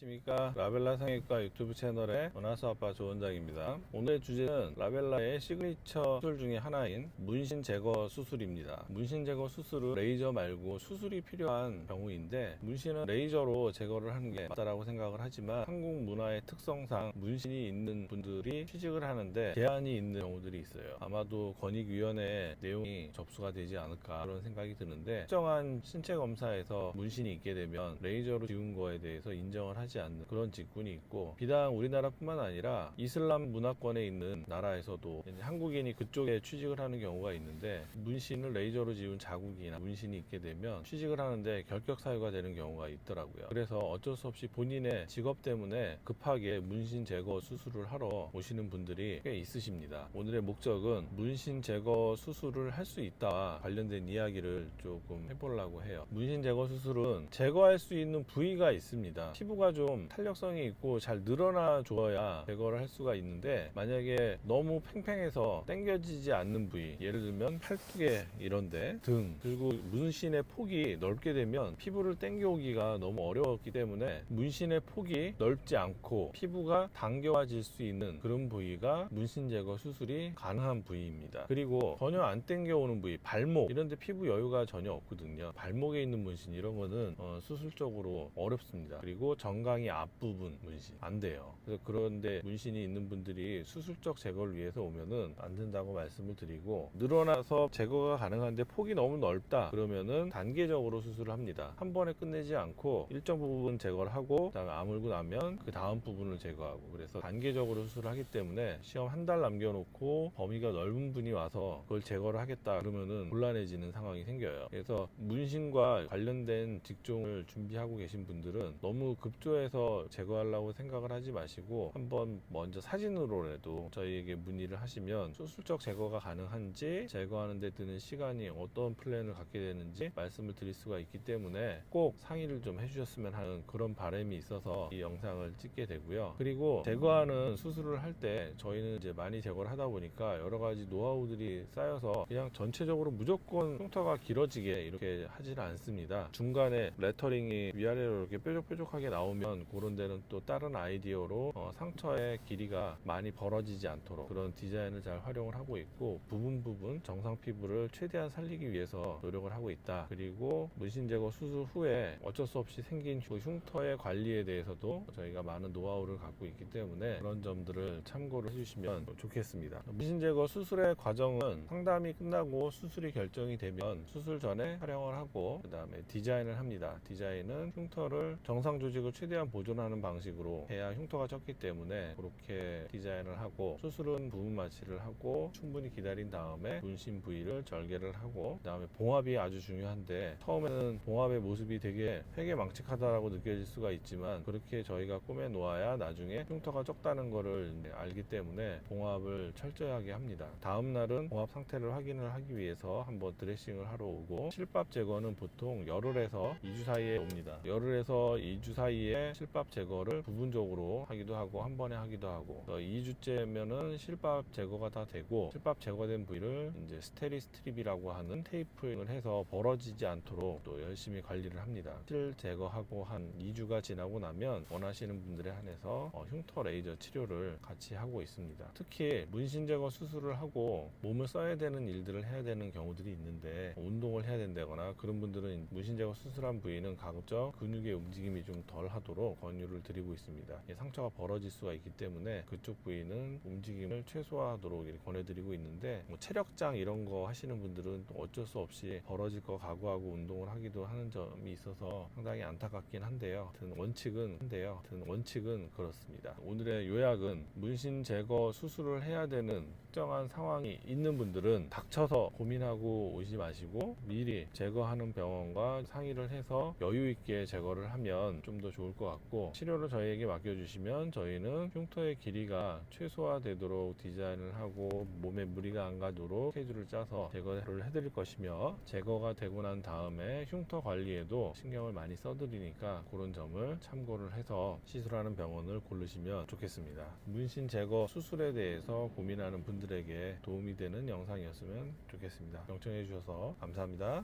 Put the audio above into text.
안녕하십니까. 라벨라 성형외과 유튜브 채널의 원하수 아빠 조원장입니다. 오늘의 주제는 라벨라의 시그니처 수술 중에 하나인 문신 제거 수술입니다. 문신 제거 수술은 레이저 말고 수술이 필요한 경우인데, 문신은 레이저로 제거를 하는 게 맞다라고 생각을 하지만 한국 문화의 특성상 문신이 있는 분들이 취직을 하는데 제한이 있는 경우들이 있어요. 아마도 권익위원회 내용이 접수가 되지 않을까 그런 생각이 드는데, 특정한 신체 검사에서 문신이 있게 되면 레이저로 지운 거에 대해서 인정을 하지 않는 그런 직군이 있고, 비단 우리나라뿐만 아니라 이슬람 문화권에 있는 나라에서도 한국인이 그쪽에 취직을 하는 경우가 있는데, 문신을 레이저로 지운 자국이나 문신이 있게 되면 취직을 하는데 결격 사유가 되는 경우가 있더라고요. 그래서 어쩔 수 없이 본인의 직업 때문에 급하게 문신 제거 수술을 하러 오시는 분들이 꽤 있으십니다. 오늘의 목적은 문신 제거 수술을 할 수 있다 관련된 이야기를 조금 해보려고 해요. 문신 제거 수술은 제거할 수 있는 부위가 있습니다. 피부가 좀 탄력성이 있고 잘 늘어나 줘야 제거를 할 수가 있는데, 만약에 너무 팽팽해서 당겨지지 않는 부위, 예를 들면 팔뚝에 이런데, 등, 그리고 문신의 폭이 넓게 되면 피부를 당겨오기가 너무 어려웠기 때문에 문신의 폭이 넓지 않고 피부가 당겨와질 수 있는 그런 부위가 문신 제거 수술이 가능한 부위입니다. 그리고 전혀 안 당겨오는 부위, 발목 이런데 피부 여유가 전혀 없거든요. 발목에 있는 문신 이런 거는 수술적으로 어렵습니다. 그리고 정강이 앞부분 문신 안 돼요. 그래서 그런데 문신이 있는 분들이 수술적 제거를 위해서 오면은 안 된다고 말씀을 드리고, 늘어나서 제거가 가능한데 폭이 너무 넓다 그러면은 단계적으로 수술을 합니다. 한 번에 끝내지 않고 일정 부분 제거를 하고 그다음에 아물고 나면 그 다음 부분을 제거하고, 그래서 단계적으로 수술을 하기 때문에 시험 한 달 남겨놓고 범위가 넓은 분이 와서 그걸 제거를 하겠다 그러면은 곤란해지는 상황이 생겨요. 그래서 문신과 관련된 직종을 준비하고 계신 분들은 너무 급조해서 제거하려고 생각을 하지 마시고, 한번 먼저 사진으로라도 저희에게 문의를 하시면 수술적 제거가 가능한지, 제거하는 데 드는 시간이 어떤 플랜을 갖게 되는지 말씀을 드릴 수가 있기 때문에 꼭 상의를 좀 해주셨으면 하는 그런 바람이 있어서 이 영상을 찍게 되고요. 그리고 제거하는 수술을 할 때 저희는 이제 많이 제거를 하다 보니까 여러 가지 노하우들이 쌓여서 그냥 전체적으로 무조건 흉터가 길어지게 이렇게 하지는 않습니다. 중간에 레터링이 위아래로 이렇게 뾰족뾰족하게 나오면 그런 데는 또 다른 아이디어로 상처의 길이가 많이 벌어지지 않도록 그런 디자인을 잘 활용을 하고 있고, 부분 정상 피부를 최대한 살리기 위해서 노력을 하고 있다. 그리고 문신 제거 수술 후에 어쩔 수 없이 생긴 흉터의 관리에 대해서도 저희가 많은 노하우를 갖고 있기 때문에 그런 점들을 참고를 해주시면 좋겠습니다. 문신 제거 수술의 과정은 상담이 끝나고 수술이 결정이 되면 수술 전에 촬영을 하고 그 다음에 디자인을 합니다. 디자인은 흉터를 정상 조직을 최대한 보존하는 방식으로 해야 흉터가 적기 때문에 그렇게 디자인을 하고, 수술은 부분 마취를 하고 충분히 기다린 다음에 문신 부위를 절개를 하고, 그 다음에 봉합이 아주 중요한데, 처음에는 봉합의 모습이 되게 회개망측하다라고 느껴질 수가 있지만 그렇게 저희가 꾸며 놓아야 나중에 흉터가 적다는 거를 알기 때문에 봉합을 철저하게 합니다. 다음 날은 봉합 상태를 확인을 하기 위해서 한번 드레싱을 하러 오고, 실밥 제거는 보통 열흘에서 2주 사이에 옵니다. 열흘에서 2주 사이에 실밥 제거를 부분적으로 하기도 하고 한 번에 하기도 하고, 2주째면은 실밥 제거가 다 되고, 실밥 제거된 부위를 이제 스테리 스트립이라고 하는 테이프를 해서 벌어지지 않도록 또 열심히 관리를 합니다. 실 제거하고 한 2주가 지나고 나면 원하시는 분들에 한해서 흉터 레이저 치료를 같이 하고 있습니다. 특히 문신 제거 수술을 하고 몸을 써야 되는 일들을 해야 되는 경우들이 있는데, 운동을 해야 된다거나 그런 분들은 문신 제거 수술한 부위는 가급적 근육의 움직임이 좀 덜 하도록 권유를 드리고 있습니다. 상처가 벌어질 수가 있기 때문에 그쪽 부위는 움직임을 최소화하도록 이렇게 권해드리고 있는데, 체력장 이런 거 하시는 분들은 어쩔 수 없이 벌어질 거 각오하고 운동을 하기도 하는 점이 있어서 상당히 안타깝긴 한데요. 원칙은 그렇습니다. 오늘의 요약은 문신 제거 수술을 해야 되는 특정한 상황이 있는 분들은 닥쳐서 고민하고 오지 마시고 미리 제거하는 병원과 상의를 해서 여유 있게 제거를 하면 좀 더 좋을 것 같고, 치료를 저희에게 맡겨주시면 저희는 흉터의 길이가 최소화되도록 디자인을 하고 몸에 무리가 안 가도록 스케줄을 짜서 제거를 해드릴 것이며, 제거가 되고 난 다음에 흉터 관리에도 신경을 많이 써드리니까 그런 점을 참고를 해서 시술하는 병원을 고르시면 좋겠습니다. 문신 제거 수술에 대해서 고민하는 분들에게 도움이 되는 영상이었으면 좋겠습니다. 경청해 주셔서 감사합니다.